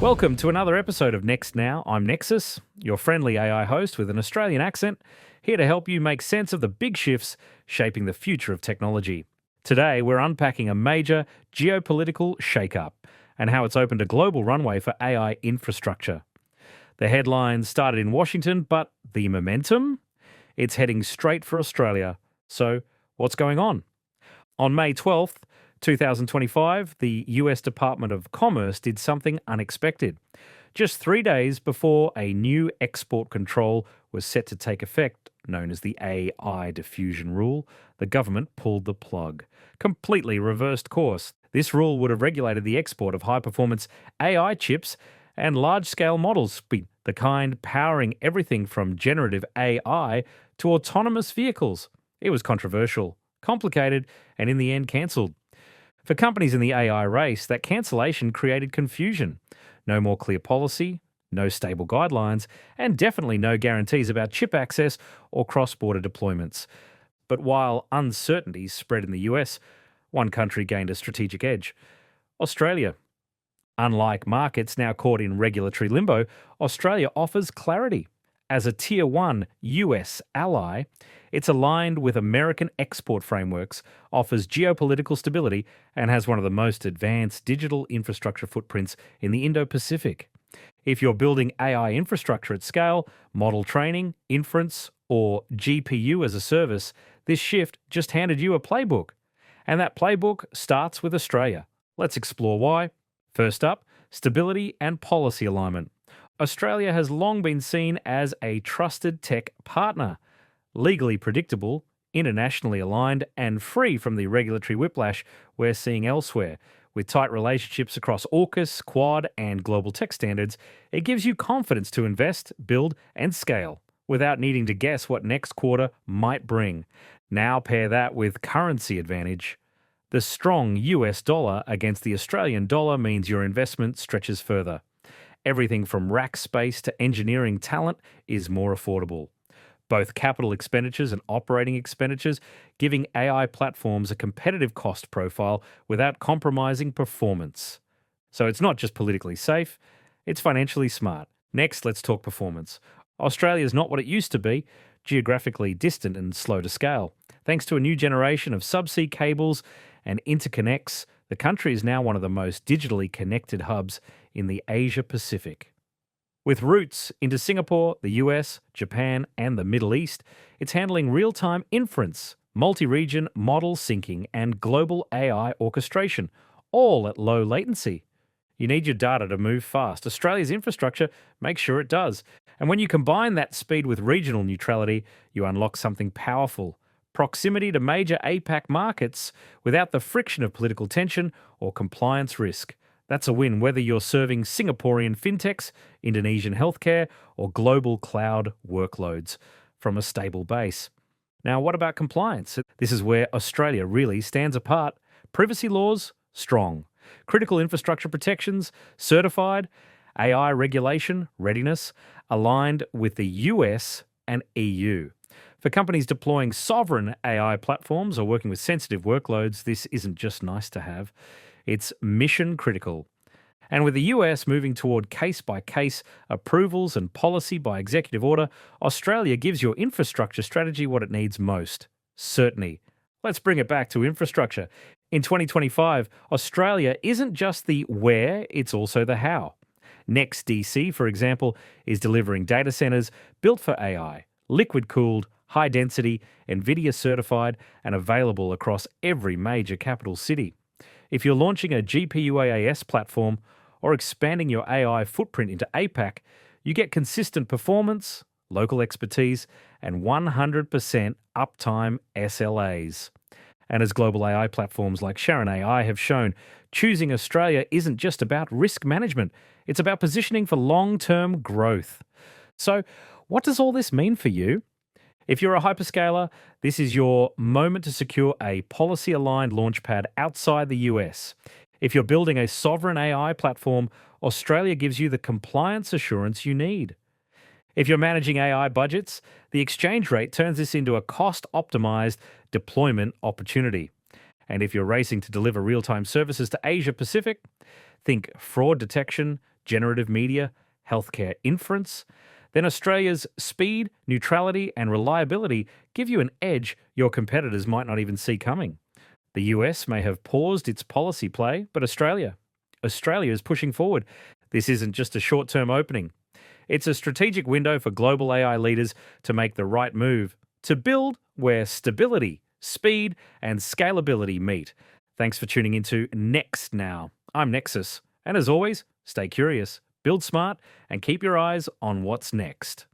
Welcome to another episode of Next Now. I'm Nexus, your friendly AI host with an Australian accent, here to help you make sense of the big shifts shaping the future of technology. Today, we're unpacking a major geopolitical shake-up and how it's opened a global runway for AI infrastructure. The headlines started in Washington, but the momentum? It's heading straight for Australia. So, what's going on? On May 12th, 2025, the US Department of Commerce did something unexpected. Just 3 days before a new export control was set to take effect, known as the AI diffusion rule, the government pulled the plug. Completely reversed course. This rule would have regulated the export of high-performance AI chips and large-scale models, the kind powering everything from generative AI to autonomous vehicles. It was controversial, complicated, and in the end cancelled. For companies in the AI race, that cancellation created confusion. No more clear policy, no stable guidelines, and definitely no guarantees about chip access or cross-border deployments. But while uncertainty spread in the US, one country gained a strategic edge: Australia. Unlike markets now caught in regulatory limbo, Australia offers clarity. As a Tier 1 US ally, it's aligned with American export frameworks, offers geopolitical stability, and has one of the most advanced digital infrastructure footprints in the Indo-Pacific. If you're building AI infrastructure at scale, model training, inference, or GPU as a service, this shift just handed you a playbook. And that playbook starts with Australia. Let's explore why. First up, stability and policy alignment. Australia has long been seen as a trusted tech partner, legally predictable, internationally aligned, and free from the regulatory whiplash we're seeing elsewhere. With tight relationships across AUKUS, Quad, and global tech standards, it gives you confidence to invest, build, and scale without needing to guess what next quarter might bring. Now pair that with currency advantage. The strong US dollar against the Australian dollar means your investment stretches further. Everything from rack space to engineering talent is more affordable. Both capital expenditures and operating expenditures, giving AI platforms a competitive cost profile without compromising performance. So it's not just politically safe, it's financially smart. Next, let's talk performance. Australia is not what it used to be, geographically distant and slow to scale. Thanks to a new generation of subsea cables and interconnects, the country is now one of the most digitally connected hubs in the Asia-Pacific. With roots into Singapore, the US, Japan, and the Middle East, it's handling real-time inference, multi-region model syncing, and global AI orchestration, all at low latency. You need your data to move fast. Australia's infrastructure makes sure it does. And when you combine that speed with regional neutrality, you unlock something powerful: proximity to major APAC markets without the friction of political tension or compliance risk. That's a win whether you're serving Singaporean fintechs, Indonesian healthcare, or global cloud workloads from a stable base. Now, what about compliance? This is where Australia really stands apart. Privacy laws, strong. Critical infrastructure protections, certified. AI regulation, readiness, aligned with the US and EU. For companies deploying sovereign AI platforms or working with sensitive workloads, this isn't just nice to have. It's mission critical. And with the US moving toward case-by-case approvals and policy by executive order, Australia gives your infrastructure strategy what it needs most: certainty. Let's bring it back to infrastructure. In 2025, Australia isn't just the where, it's also the how. NEXTDC, for example, is delivering data centers built for AI, liquid-cooled, high-density, NVIDIA-certified, and available across every major capital city. If you're launching a GPU AAS platform or expanding your AI footprint into APAC, you get consistent performance, local expertise, and 100% uptime SLAs. And as global AI platforms like Sharon AI have shown, choosing Australia isn't just about risk management, it's about positioning for long-term growth. So, what does all this mean for you? If you're a hyperscaler, this is your moment to secure a policy-aligned launchpad outside the US. If you're building a sovereign AI platform, Australia gives you the compliance assurance you need. If you're managing AI budgets, the exchange rate turns this into a cost-optimized deployment opportunity. And if you're racing to deliver real-time services to Asia Pacific, think fraud detection, generative media, healthcare inference, then Australia's speed, neutrality, and reliability give you an edge your competitors might not even see coming. The US may have paused its policy play, but Australia is pushing forward. This isn't just a short term opening. It's a strategic window for global AI leaders to make the right move, to build where stability, speed, and scalability meet. Thanks for tuning into Next Now. I'm Nexus, and as always, stay curious, build smart, and keep your eyes on what's next.